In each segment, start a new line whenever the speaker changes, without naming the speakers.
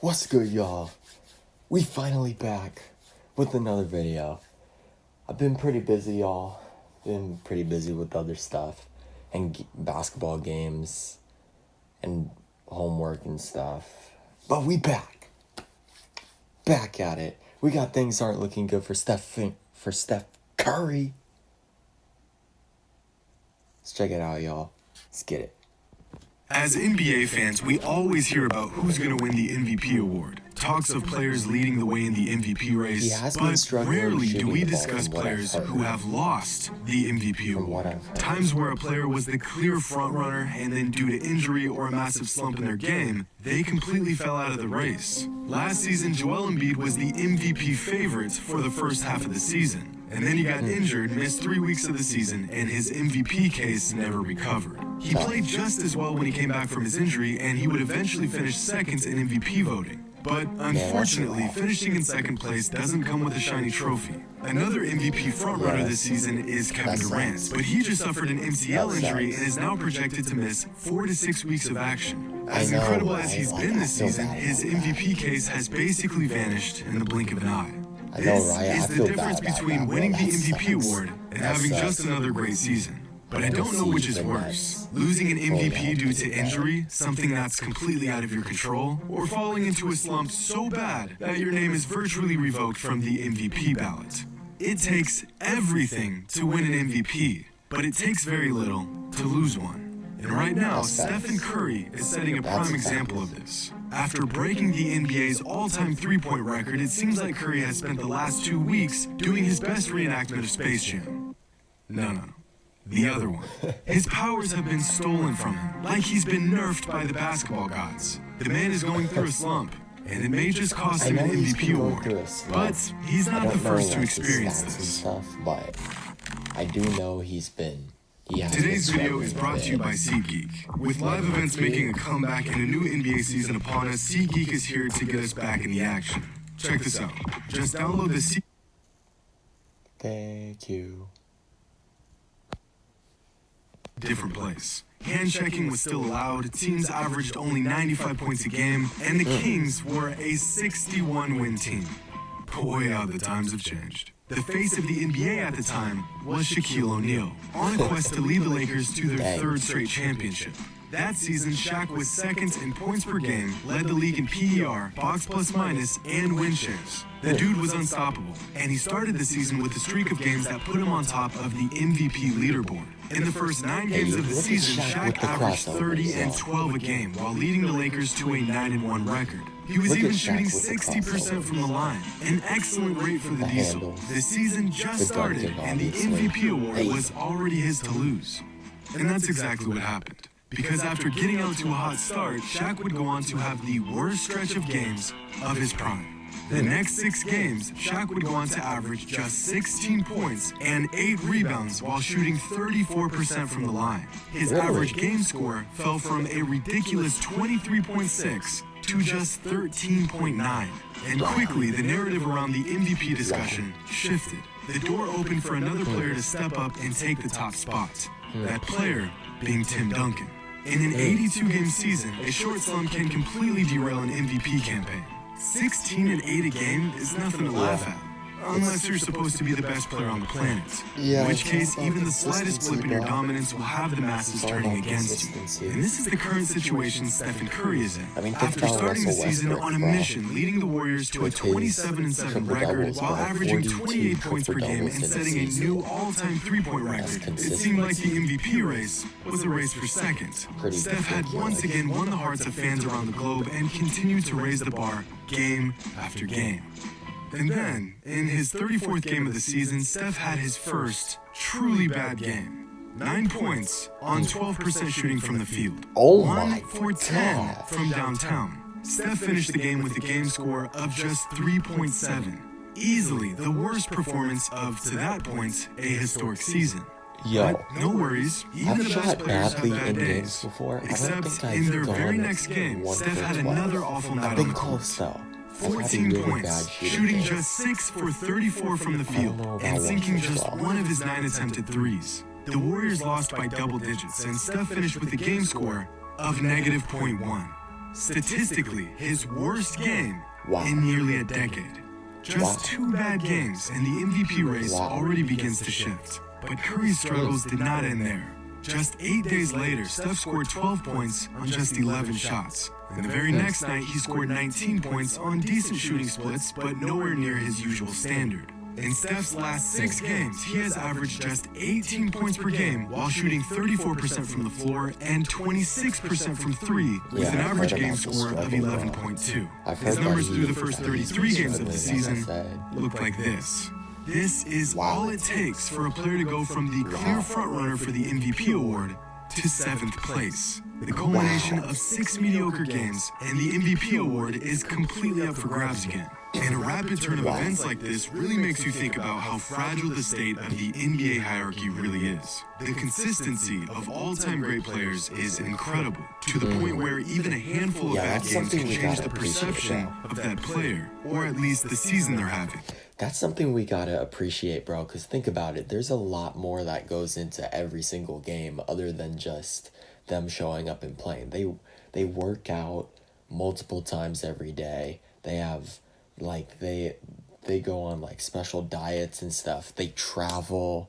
What's good, y'all? We finally back with another video. I've been pretty busy, y'all. Been pretty busy with other stuff and basketball games and homework and stuff. But we back at it. We got things aren't looking good for Steph Curry. Let's check it out, y'all. Let's get it.
As NBA fans, we always hear about who's going to win the MVP award. Talks of players leading the way in the MVP race, but rarely do we discuss players who have lost the MVP award. Times where a player was the clear frontrunner and then due to injury or a massive slump in their game, they completely fell out of the race. Last season, Joel Embiid was the MVP favorite for the first half of the season. And then he got injured, missed 3 weeks of the season, and his MVP case never recovered. He played just as well when he came back from his injury, and he would eventually finish second in MVP voting. But unfortunately, finishing in second place doesn't come with a shiny trophy. Another MVP frontrunner this season is Kevin Durant, but he just suffered an MCL injury and is now projected to miss 4 to 6 weeks of action. As incredible as he's been this season, his MVP case has basically vanished in the blink of an eye. This is the difference between winning the MVP award and having just another great season. But I don't know which is worse, losing an MVP due to injury, something that's completely out of your control, or falling into a slump so bad that your name is virtually revoked from the MVP ballot. It takes everything to win an MVP, but it takes very little to lose one. And right now, Stephen Curry is setting a prime example of this. After breaking the NBA's all-time three-point record, it seems like Curry has spent the last 2 weeks doing his best reenactment of Space Jam. No. The other one. His powers have been stolen from him, like he's been nerfed by the basketball gods. The man is going through a slump, and it may just cost him an MVP award. But he's not the first to experience this.
But I do know he's been.
Today's video is brought to you by SeatGeek. With live events making a comeback and a new NBA season upon us, SeatGeek is here to get us back in the action. Check this out. Just download the SeatGeek.
Thank you.
Different place. Hand checking was still allowed, teams averaged only 95 points a game, and the Kings were a 61-win team. Boy, how the times have changed. The face of the NBA at the time was Shaquille O'Neal, on a quest to lead the Lakers to their third straight championship. That season, Shaq was second in points per game, led the league in PER, box plus minus, and win shares. The dude was unstoppable, and he started the season with a streak of games that put him on top of the MVP leaderboard. In the first 9 games of the season, Shaq averaged 30 and 12 a game, while leading the Lakers to a 9-1 record. He was even shooting 60% from the line, an excellent rate for the Diesel. The season just started, and the MVP award was already his to lose. And that's exactly what happened. Because after getting out to a hot start, Shaq would go on to have the worst stretch of games of his prime. The next 6 games, Shaq would go on to average just 16 points and 8 rebounds while shooting 34% from the line. His average game score fell from a ridiculous 23.6 to just 13.9. And quickly, the narrative around the MVP discussion shifted. The door opened for another player to step up and take the top spot. That player being Tim Duncan. In an 82-game season, a short slump can completely derail an MVP campaign. 16 and 8 a game is nothing to laugh at, unless you're supposed to be the best player on the planet. In which case, even the slightest blip in your dominance will have the masses turning against you. And this is the current situation Stephen Curry is in. After starting the season on a mission, leading the Warriors to a 27-7 record while averaging 28 points per game and setting a new all-time three-point record, it seemed like the MVP race was a race for second. Steph had once again won the hearts of fans around the globe and continued to raise the bar game after game. And then, in his 34th game of the season, Steph had his first truly bad game. 9 points on 12% shooting from the field. 1 for 10 from downtown. Steph finished the game with a game score of just 3.7. Easily the worst performance of, to that point, a historic season. But no worries, even the best players have bad days. Except in their very next game, Steph had another awful night on the court. 14 points, shooting just 6 for 34 from the field, and sinking just 1 of his 9 attempted threes. The Warriors lost by double digits, and Steph finished with a game score of -0.1. Statistically, his worst game
Wow.
in nearly a decade. Just
Wow.
2 bad games and the MVP race
Wow.
already begins to shift. But Curry's struggles did not end there. Just 8 days later, Steph scored 12 points on just 11 shots. And the very next night, he scored 19 points on decent shooting splits, but nowhere near his usual standard. In Steph's last 6 games, he has averaged just 18 points per game while shooting 34% from the floor and 26% from 3 with
Yeah,
an
I've
average
heard
game
about the
score of
struggle, bro.
11.2.
I've
His
heard
numbers
that
through the
he-
first
that
33
he's
games of the
struggling, like I
season
said.
look like this. This is
Wow.
all it takes for a player to go from the clear frontrunner for the MVP award to 7th place. The culmination of 6 mediocre games and the MVP award is completely up for grabs again. And a rapid turn of events like this really makes you think about how fragile the state of the NBA hierarchy really is. The consistency of all-time great players is incredible, to the point where even a handful of
Yeah,
bad
that's
games
something
can
we
change
gotta
the
appreciate,
perception
bro.
of that player, or at least the season they're having.
That's something we gotta appreciate, bro, because think about it. There's a lot more that goes into every single game other than just them showing up and playing. They work out multiple times every day. They have, like, they go on, like, special diets and stuff. They travel,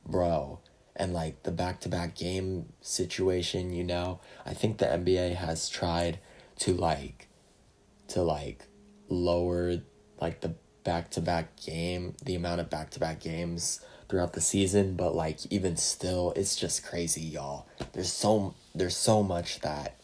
bro. And, like, the back-to-back game situation, you know? I think the NBA has tried to lower, like, the amount of back-to-back games throughout the season, but, like, even still, it's just crazy, y'all. There's so much that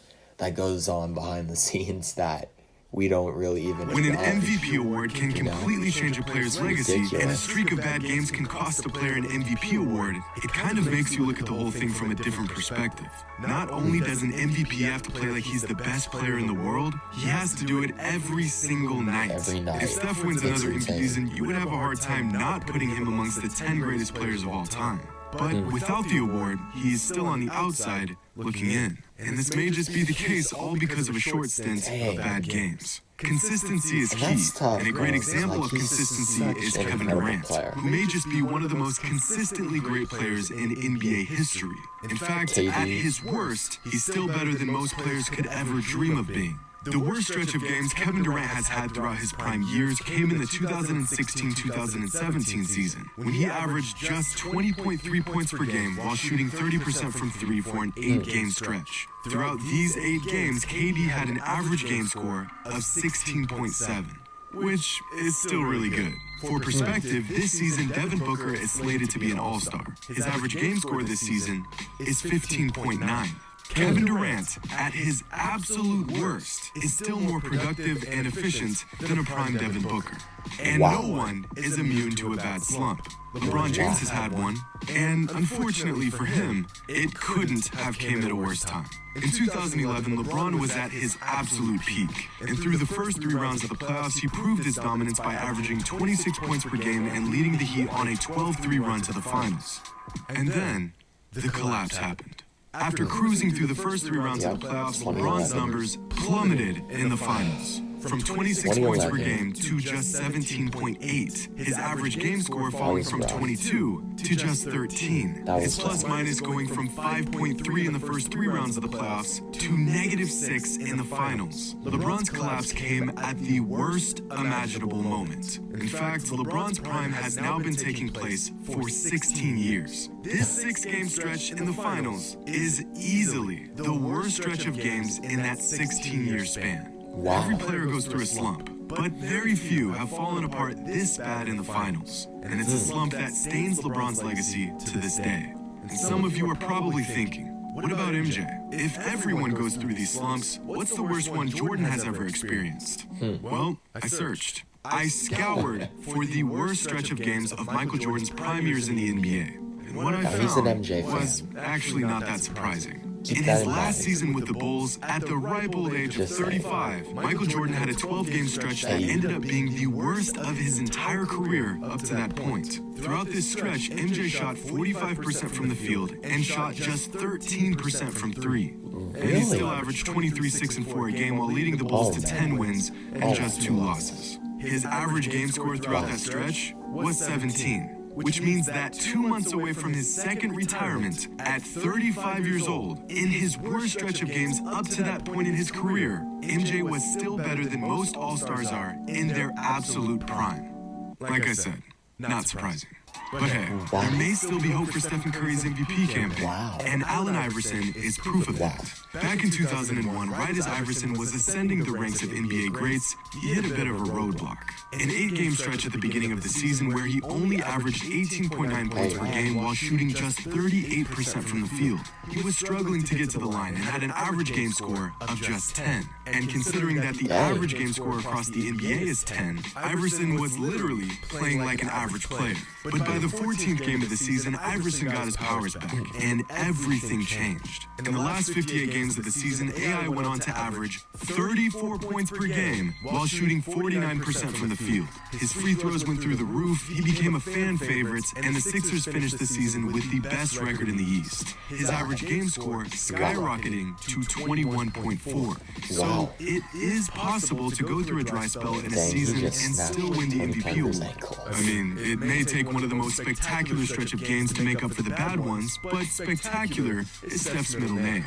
goes on behind the scenes that we don't really even
When an
acknowledge.
MVP award can completely change a player's legacy, and a
Ridiculous.
streak of bad games can cost a player an MVP award, it kind of makes you look at the whole thing from a different perspective. Not only does an MVP have to play like he's the best player in the world, he has to do it every single night.
Every night.
If Steph wins
It's
another MVP
insane.
season, you would have a hard time not putting him amongst the 10 greatest players of all time. But without the award, he is still on the outside looking in. And this may just be the case all because of a short stint of bad games. Consistency is
And
key,
that's tough,
and a
bro.
great
It's
example
like
of
he's
consistency
such
is
an
Kevin
incredible
Durant,
player.
who may just be one of the most consistently great players in NBA history. In fact,
KD.
at his worst, he's still better than most players could ever dream of being. The worst stretch of games Kevin Durant has had throughout his prime years came in the 2016-2017 season, when he averaged just 20.3 points per game while shooting 30% from 3 for an 8-game stretch. Throughout these 8 games, KD had an average game score of 16.7, which is still really good. For perspective, this season Devin Booker is slated to be an all-star. His average game score this season is 15.9. Kevin Durant, at his absolute worst, is still more productive and efficient than a prime Devin Booker. And
Wow.
no one is immune to a bad slump. LeBron James has had one, and unfortunately for him, it couldn't have came at a worse time. In 2011, LeBron was at his absolute peak, and through the first 3 rounds of the playoffs, he proved his dominance by averaging 26 points per game and leading the Heat on a 12-3 run to the finals. And then, the collapse happened. After cruising through the first 3 rounds of the playoffs, LeBron's numbers plummeted in the finals. From 26 points per game to just 17.8. His average game score falling from 22 to just 13.
That
His
was
plus minus going from 5.3 in the first 3 rounds of the playoffs to -6 in the finals. LeBron's collapse came at the worst imaginable moment. In fact, LeBron's prime has now been taking place for 16 years. This 6-game stretch in the finals is easily the worst stretch of games in that 16-year span.
Wow.
Every player goes through a slump, but very few have fallen apart this bad in the finals. And it's a slump that stains LeBron's legacy to this day. And some of you are probably thinking, what about MJ? If everyone goes through these slumps, what's the worst one Jordan has ever experienced? Well, I searched. I scoured for the worst stretch of games of Michael Jordan's prime years in the NBA. And what I
He's an
found
MJ fan.
was actually not that surprising.
Keep
In
that
his
in
last
mind.
season with the Bulls, at the ripe old age of
Just saying.
35, Michael Jordan had a 12-game stretch that ended up being the worst of his entire career up to that point. Throughout this stretch, MJ shot 45% from the field and shot just 13% from 3. And he still averaged 23, 6, and 4 a game while leading the Bulls to 10 wins and just 2 losses. His average game score throughout that stretch was 17, which means that 2 months away from his second retirement, at 35 years old, in his worst stretch of games up to that point in his career, MJ was still better than most All-Stars are in their absolute prime. Like I said, not surprising. But hey, there may still be hope for Stephen Curry's MVP campaign. And Allen Iverson is proof of that. Back in 2001, right as Iverson was ascending the ranks of NBA greats, he hit a bit of a roadblock. An 8-game stretch at the beginning of the season where he only averaged 18.9 points per game while shooting just 38% from the field. He was struggling to get to the line and had an average game score of just 10. And considering that the average game score across the NBA is 10, Iverson was literally playing like an average player. But by the 14th game of the season, Iverson got his powers back, and everything changed. In the last 58 games of the season, AI went on to average 34 points per game while shooting 49% from the field. His free throws went through the roof, he became a fan favorite, and the Sixers finished the season with the best record in the East. His average game score skyrocketing to 21.4. So it is possible to go through a dry spell in a season and still win the MVP award. I mean, it may take one of the most spectacular stretch of games to make up for the bad ones, but spectacular is Steph's middle name.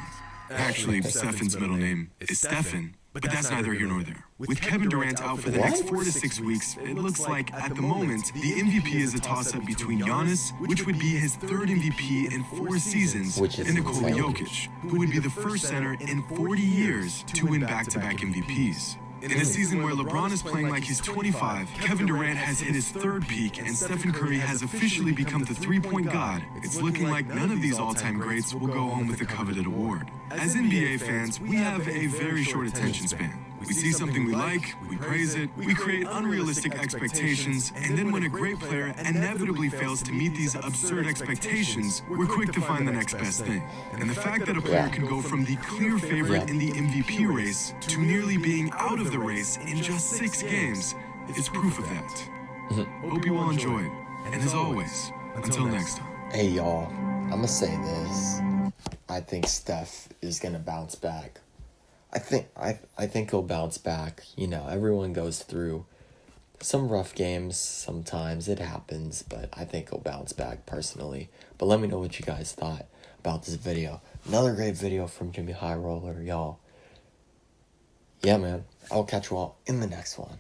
Actually, Stefan's middle name is Stephen, but that's neither here nor there. With Kevin Durant out for the next 4 to 6 weeks, it looks like, at the moment, the MVP is a toss-up between Giannis, which would be his 3rd MVP in 4 seasons, and Nikola Jokic, who would be the first center in 40 years to win back-to-back MVPs. In a season where LeBron is playing like he's 25, Kevin Durant has hit his 3rd peak, and Stephen Curry has officially become the three-point god, it's looking like none of these all-time greats will go home with the coveted award. As NBA fans, we have a very short attention span. We see something we like, we praise it, we create unrealistic expectations, and then when a great player inevitably fails to meet these absurd expectations, we're quick to find the next best thing. And the fact that a player can go from the clear favorite in the MVP race to nearly being out of the race in just 6 games is proof of that. Hope you all enjoyed, and as always, until next time.
Hey y'all, I'ma say this. I think Steph is gonna bounce back. I think he'll bounce back. You know, everyone goes through some rough games sometimes. It happens, but I think he'll bounce back personally. But let me know what you guys thought about this video. Another great video from Jimmy High Roller, y'all. Yeah, man. I'll catch you all in the next one.